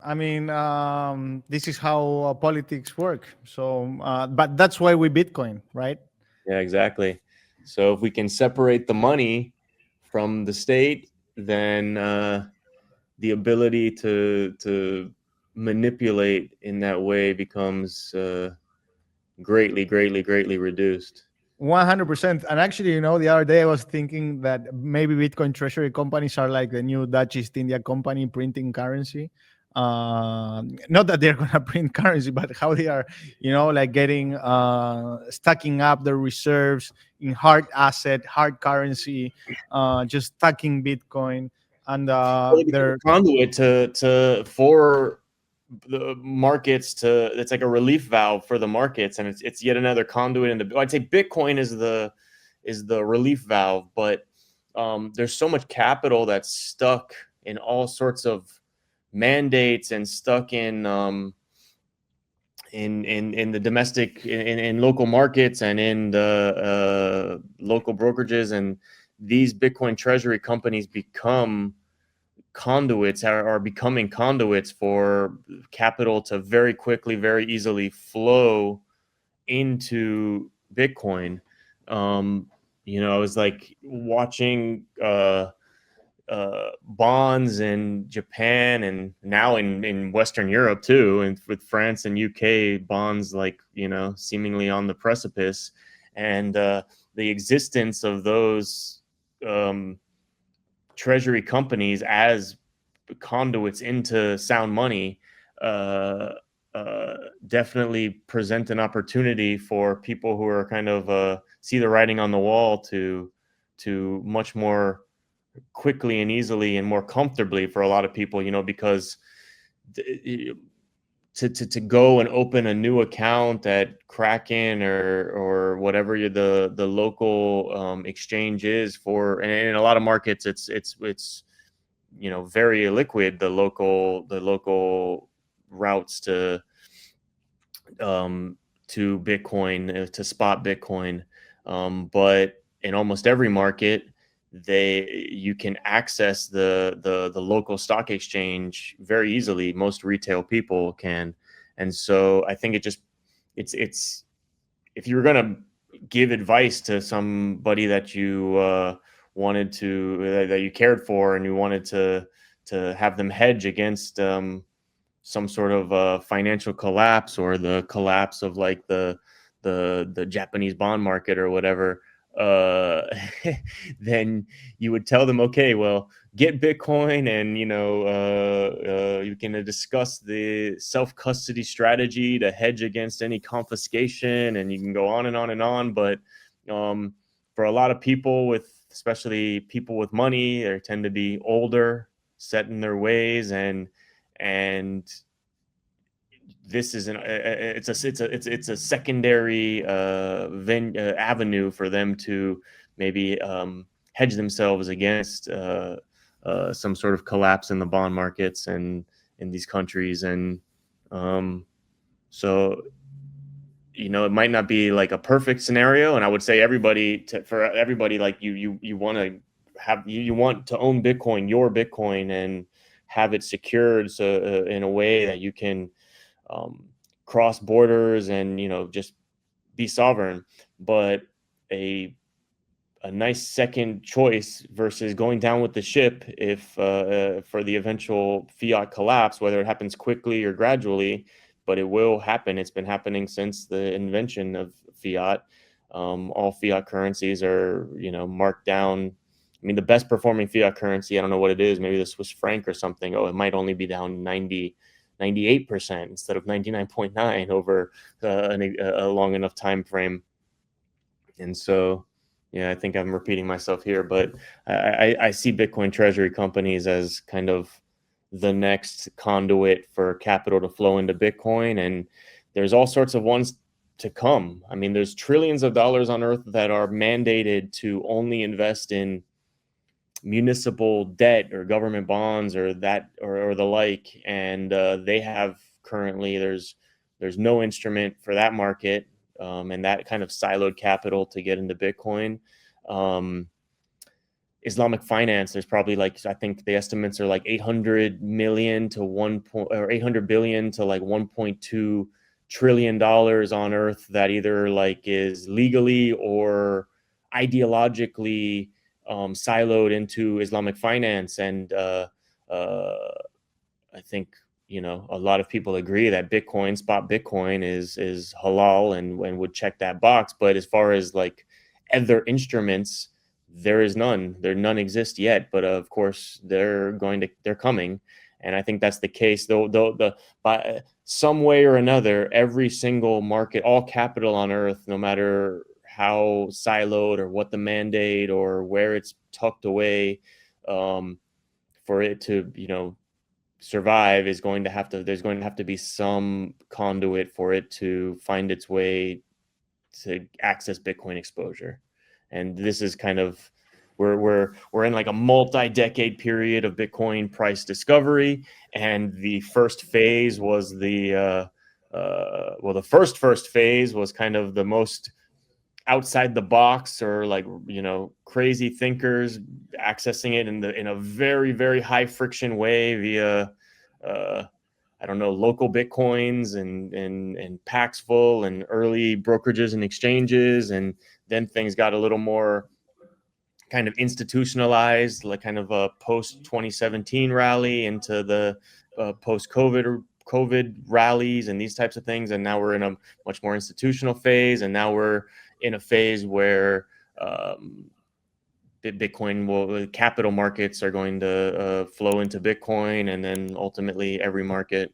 I mean, this is how politics work. So, but that's why we Bitcoin, right? Yeah, exactly. So if we can separate the money from the state, then the ability to manipulate in that way becomes greatly reduced. 100%. And actually, the other day I was thinking that maybe Bitcoin treasury companies are like the new Dutch East India Company printing currency. Not that they're going to print currency, but how they are, like getting, stacking up their reserves in hard asset, hard currency, just stacking Bitcoin. And Well, they become they're a conduit to for the markets to. It's like a relief valve for the markets, and it's yet another conduit into. I'd say Bitcoin is the relief valve, but there's so much capital that's stuck in all sorts of mandates and stuck in the domestic in local markets and in the local brokerages, and these Bitcoin treasury companies become conduits are becoming conduits for capital to very quickly, very easily flow into Bitcoin. Um, I was like watching bonds in Japan and now in Western Europe too, and with France and UK bonds like seemingly on the precipice, and the existence of those um, treasury companies as conduits into sound money uh, uh, definitely present an opportunity for people who are kind of see the writing on the wall to much more quickly and easily and more comfortably for a lot of people, because to go and open a new account at Kraken or whatever the local exchange is for, and in a lot of markets it's very illiquid, the local routes to Bitcoin, to spot Bitcoin, but in almost every market you can access the local stock exchange very easily. Most retail people can, and so I think it's if you were going to give advice to somebody that you wanted to that you cared for, and you wanted to have them hedge against some sort of financial collapse or the collapse of like the Japanese bond market or whatever, uh, then you would tell them, okay, well, get Bitcoin, and you can discuss the self custody strategy to hedge against any confiscation, and you can go on and on and on. But for a lot of people, especially people with money, they tend to be older, set in their ways, and this is it's a secondary avenue for them to maybe hedge themselves against some sort of collapse in the bond markets and in these countries. And um, so it might not be like a perfect scenario, and I would say for everybody, like you want to you want to own Bitcoin, your Bitcoin, and have it secured, so in a way that you can um, cross borders and just be sovereign. But a a nice second choice versus going down with the ship, if for the eventual fiat collapse, whether it happens quickly or gradually, but it will happen. It's been happening since the invention of fiat. All fiat currencies are marked down. I mean, the best performing fiat currency, I don't know what it is, maybe the Swiss franc or something. Oh, it might only be down 98% instead of 99.9 over a long enough time frame. And so, yeah, I think I'm repeating myself here, but I see Bitcoin treasury companies as kind of the next conduit for capital to flow into Bitcoin. And there's all sorts of ones to come. I mean, there's trillions of dollars on earth that are mandated to only invest in municipal debt or government bonds or that or the like. And they have currently, there's no instrument for that market, and that kind of siloed capital to get into Bitcoin. Um, Islamic finance, there's probably like, I think the estimates are like 800 million to 800 billion to like 1.2 trillion dollars on earth that either like is legally or ideologically siloed into Islamic finance. And I think, you know, a lot of people agree that Bitcoin, spot Bitcoin is halal and would check that box. But as far as like other instruments, there is none. None exist yet. But of course, they're coming. And I think that's the case. Though by some way or another, every single market, all capital on earth, no matter how siloed or what the mandate or where it's tucked away, for it to, you know, survive, is going to have to, there's going to have to be some conduit for it to find its way to access Bitcoin exposure. And this is kind of, we're in like a multi-decade period of Bitcoin price discovery, and the first phase was the well, the first phase was kind of the most outside the box, or like, you know, crazy thinkers accessing it in a very, very high friction way via I don't know, local Bitcoins and Paxful and early brokerages and exchanges. And then things got a little more kind of institutionalized, like kind of a post 2017 rally into the post COVID rallies and these types of things. And now we're in a much more institutional phase. And now we're in a phase where Bitcoin capital markets are going to flow into Bitcoin, and then ultimately every market